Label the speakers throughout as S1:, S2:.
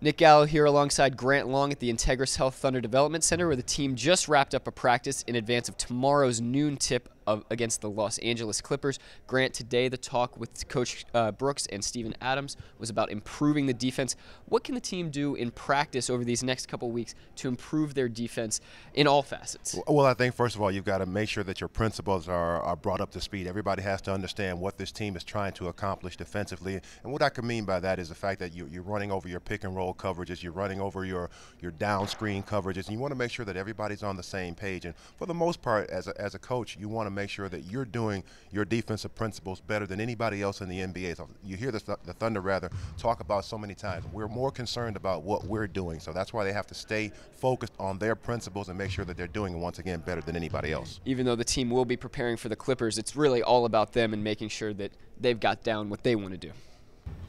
S1: Nick Gallo here alongside Grant Long at the Integris Health Thunder Development Center, where the team just wrapped up a practice in advance of tomorrow's noon tip against the Los Angeles Clippers. Grant, today the talk with Coach Brooks and Steven Adams was about improving the defense. What can the team do in practice over these next couple weeks to improve their defense in all facets?
S2: Well, I think first of all, you've got to make sure that your principles are brought up to speed. Everybody has to understand what this team is trying to accomplish defensively. And what I can mean by that is the fact that you're running over your pick and roll coverages, you're running over your down screen coverages, and you want to make sure that everybody's on the same page. And for the most part, as a coach, you want to make sure that you're doing your defensive principles better than anybody else in the NBA. So you hear the Thunder talk about so many times. We're more concerned about what we're doing. So that's why they have to stay focused on their principles and make sure that they're doing it once again better than anybody else.
S1: Even though the team will be preparing for the Clippers, it's really all about them and making sure that they've got down what they want to do.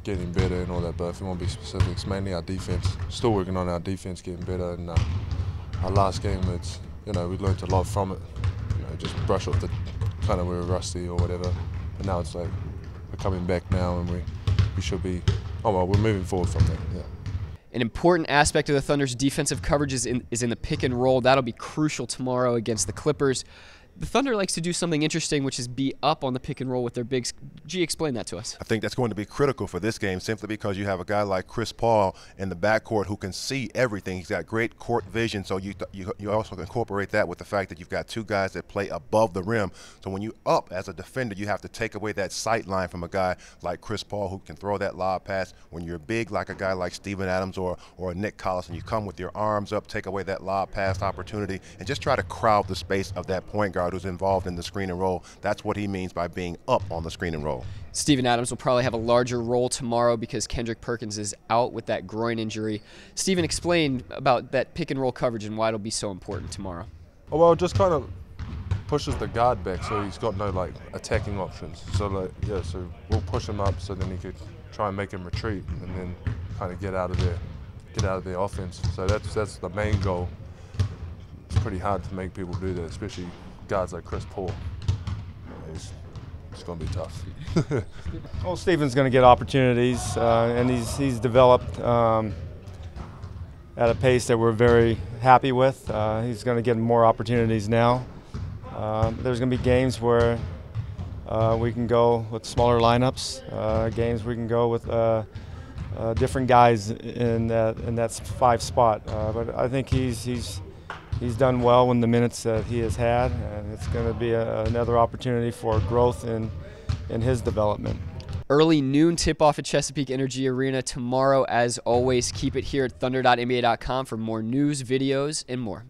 S3: Getting better and all that, but if you want to be specific, it's mainly our defense. Still working on our defense, getting better. And our last game, we learned a lot from it. Just brush off the kind of we were rusty or whatever. But now it's like we're coming back now, and we should be. Oh well, we're moving forward from there. Yeah.
S1: An important aspect of the Thunder's defensive coverage is in the pick and roll. That'll be crucial tomorrow against the Clippers. The Thunder likes to do something interesting, which is be up on the pick and roll with their bigs. G, explain that to us.
S2: I think that's going to be critical for this game simply because you have a guy like Chris Paul in the backcourt who can see everything. He's got great court vision, so you also incorporate that with the fact that you've got two guys that play above the rim. So when you up as a defender, you have to take away that sight line from a guy like Chris Paul who can throw that lob pass. When you're big like a guy like Steven Adams or Nick Collison, you come with your arms up, take away that lob pass opportunity, and just try to crowd the space of that point guard who's involved in the screen and roll. That's what he means by being up on the screen and roll.
S1: Steven Adams will probably have a larger role tomorrow because Kendrick Perkins is out with that groin injury. Steven, explain about that pick and roll coverage and why it'll be so important tomorrow.
S3: Oh, well, it just kind of pushes the guard back, so he's got no attacking options. So so we'll push him up so then he could try and make him retreat and then kind of get out of their offense. So that's the main goal. It's pretty hard to make people do that, especially guys like Chris Paul. It's going to be tough.
S4: Well, Steven's going to get opportunities, and he's developed at a pace that we're very happy with. He's going to get more opportunities now. There's going to be games where we can go with smaller lineups, games we can go with different guys in that 5 spot. But I think he's done well in the minutes that he has had, and it's going to be another opportunity for growth in his development.
S1: Early noon tip-off at Chesapeake Energy Arena tomorrow. As always, keep it here at thunder.nba.com for more news, videos, and more.